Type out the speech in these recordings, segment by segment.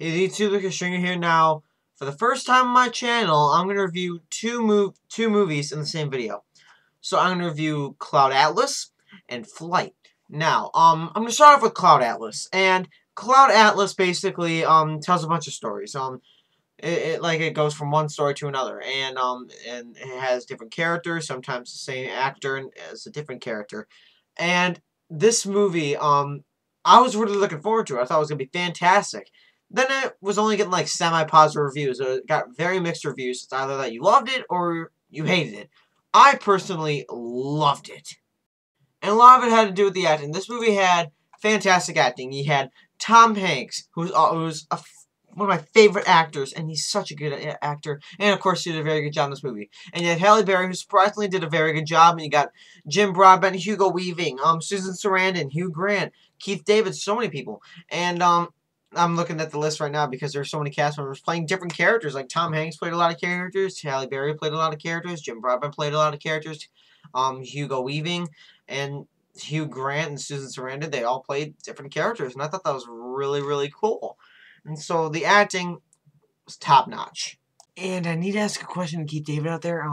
Hey YouTube, Lucas Stringer here. Now, for the first time on my channel, I'm going to review two movies in the same video. So I'm going to review Cloud Atlas and Flight. Now, I'm going to start off with Cloud Atlas. And Cloud Atlas basically tells a bunch of stories. It goes from one story to another, and it has different characters. Sometimes the same actor as a different character. And this movie, I was really looking forward to it. I thought it was gonna be fantastic. Then it was only getting like semi-positive reviews. It got very mixed reviews. It's either that you loved it or you hated it. I personally loved it, and a lot of it had to do with the acting. This movie had fantastic acting. You had Tom Hanks, who's one of my favorite actors, and he's such a good actor. And of course, he did a very good job in this movie. And you had Halle Berry, who surprisingly did a very good job. And you got Jim Broadbent, Hugo Weaving, Susan Sarandon, Hugh Grant, Keith David, so many people. And I'm looking at the list right now because there's so many cast members playing different characters. Like Tom Hanks played a lot of characters, Halle Berry played a lot of characters, Jim Broadbent played a lot of characters, Hugo Weaving and Hugh Grant and Susan Sarandon, they all played different characters, and I thought that was really, really cool. And so the acting was top notch. And I need to ask a question to Keith David out there.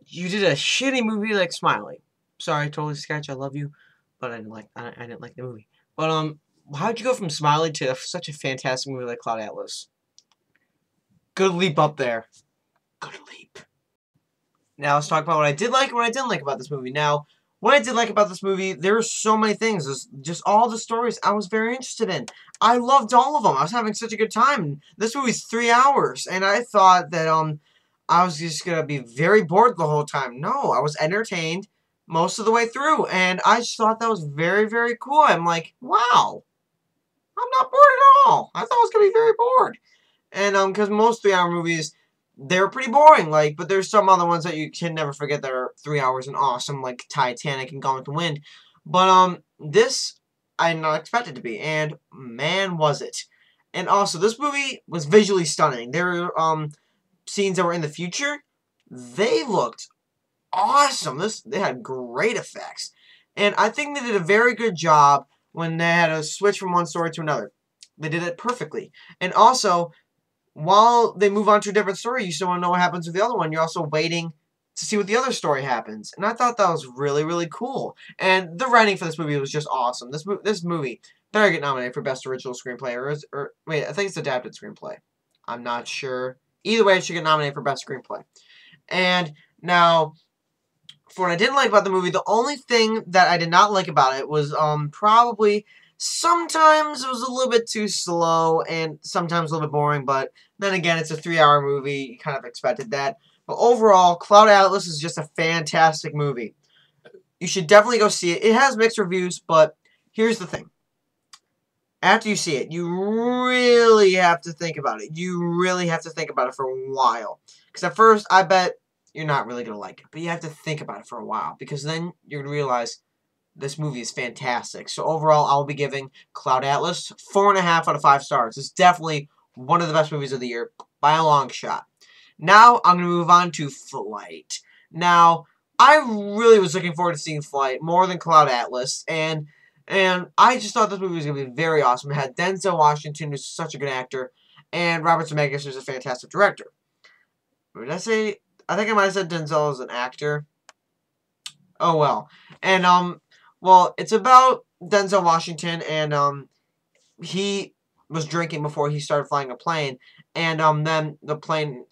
You did a shitty movie like Smiley. Sorry, totally sketch. I love you, but I didn't like the movie. But how'd you go from Smiley to such a fantastic movie like Cloud Atlas? Good leap up there. Good leap. Now let's talk about what I did like and what I didn't like about this movie. Now, what I did like about this movie, there were so many things. There's just all the stories I was very interested in. I loved all of them. I was having such a good time. This movie's 3 hours, and I thought that I was just gonna be very bored the whole time. No, I was entertained most of the way through, and I just thought that was very, very cool. I'm like, wow, I'm not bored at all. I thought I was gonna be very bored. And because most 3 hour movies, they're pretty boring, but there's some other ones that you can never forget that are 3 hours and awesome, like Titanic and Gone with the Wind. But this I did not expect it to be, and man was it. And also, this movie was visually stunning. There were scenes that were in the future. They looked awesome. They had great effects. And I think they did a very good job when they had to switch from one story to another. They did it perfectly. And also, while they move on to a different story, you still want to know what happens with the other one. You're also waiting to see what the other story happens. And I thought that was really, really cool. And the writing for this movie was just awesome. This movie better get nominated for Best Original Screenplay. Or wait, I think it's Adapted Screenplay. I'm not sure. Either way, it should get nominated for Best Screenplay. And now, for what I didn't like about the movie, the only thing that I did not like about it was probably sometimes it was a little bit too slow and sometimes a little bit boring, but then again, it's a 3 hour movie. You kind of expected that. But overall, Cloud Atlas is just a fantastic movie. You should definitely go see it. It has mixed reviews, but here's the thing. After you see it, you really have to think about it. You really have to think about it for a while. Because at first, I bet you're not really going to like it. But you have to think about it for a while. Because then you're going to realize this movie is fantastic. So overall, I'll be giving Cloud Atlas 4.5 out of 5 stars. It's definitely one of the best movies of the year by a long shot. Now, I'm going to move on to Flight. Now, I really was looking forward to seeing Flight more than Cloud Atlas. And I just thought this movie was going to be very awesome. It had Denzel Washington, who's such a good actor, and Robert Zemeckis, who's a fantastic director. What did I say? I think I might have said Denzel as an actor. Oh, well. And, well, it's about Denzel Washington, and he was drinking before he started flying a plane, and then the plane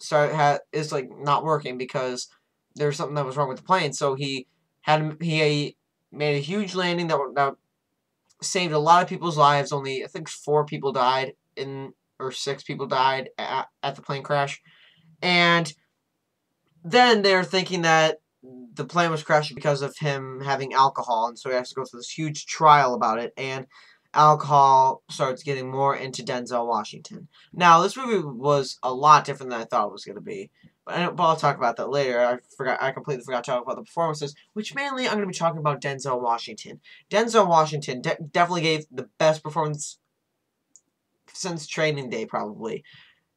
is like not working because there's something that was wrong with the plane. So he made a huge landing that saved a lot of people's lives. Only I think 4 people died or 6 people died at the plane crash, and then they're thinking that the plane was crashed because of him having alcohol, and so he has to go through this huge trial about it, and alcohol starts getting more into Denzel Washington. Now, this movie was a lot different than I thought it was going to be, but I'll talk about that later. I completely forgot to talk about the performances, which mainly I'm going to be talking about Denzel Washington. Denzel Washington definitely gave the best performance since Training Day, probably.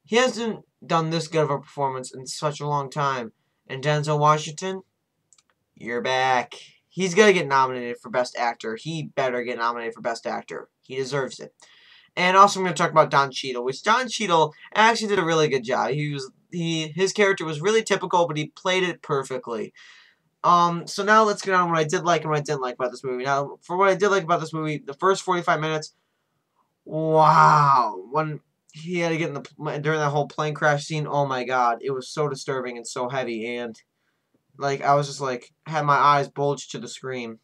He hasn't done this good of a performance in such a long time, and Denzel Washington, you're back. He's going to get nominated for Best Actor. He better get nominated for Best Actor. He deserves it. And also I'm going to talk about Don Cheadle, which Don Cheadle actually did a really good job. His character was really typical, but he played it perfectly. So now let's get on what I did like and what I didn't like about this movie. Now, for what I did like about this movie, the first 45 minutes, wow. When he had to get during that whole plane crash scene, oh my god, it was so disturbing and so heavy, and like I was just like had my eyes bulged to the screen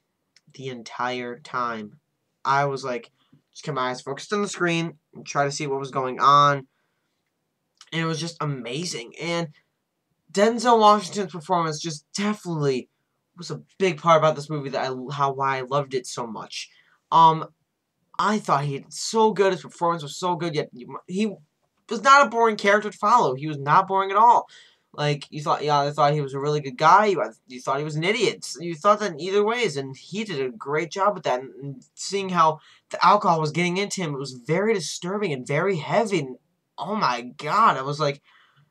the entire time. I was like just kept my eyes focused on the screen and try to see what was going on. And it was just amazing. And Denzel Washington's performance just definitely was a big part about this movie why I loved it so much. I thought he did so good. His performance was so good. Yet he was not a boring character to follow. He was not boring at all. Like you thought, I thought he was a really good guy. You thought he was an idiot. You thought that in either ways, and he did a great job with that. And seeing how the alcohol was getting into him, it was very disturbing and very heavy. And, oh my god! I was like,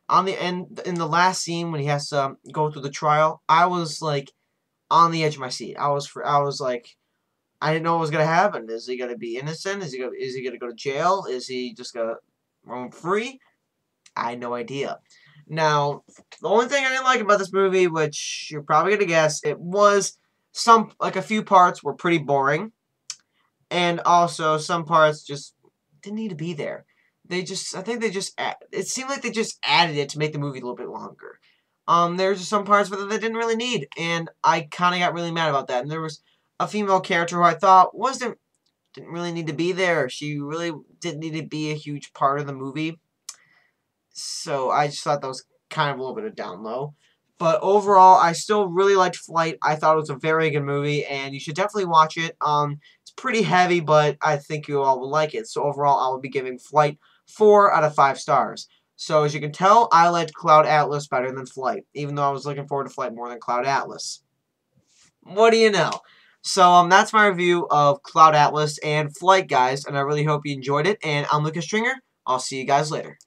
on the end in the last scene when he has to go through the trial, I was like on the edge of my seat. I was like, I didn't know what was gonna happen. Is he gonna be innocent? Is he gonna go to jail? Is he just gonna roam free? I had no idea. Now, the only thing I didn't like about this movie, which you're probably gonna guess, it was a few parts were pretty boring, and also some parts just didn't need to be there. I think it seemed like they just added it to make the movie a little bit longer. There were just some parts that they didn't really need, and I kind of got really mad about that. And there was a female character who I thought didn't really need to be there. She really didn't need to be a huge part of the movie. So I just thought that was kind of a little bit of down low. But overall, I still really liked Flight. I thought it was a very good movie, and you should definitely watch it. It's pretty heavy, but I think you all will like it. So overall, I will be giving Flight 4 out of 5 stars. So as you can tell, I liked Cloud Atlas better than Flight, even though I was looking forward to Flight more than Cloud Atlas. What do you know? So that's my review of Cloud Atlas and Flight, guys, and I really hope you enjoyed it. And I'm Lucas Stringer. I'll see you guys later.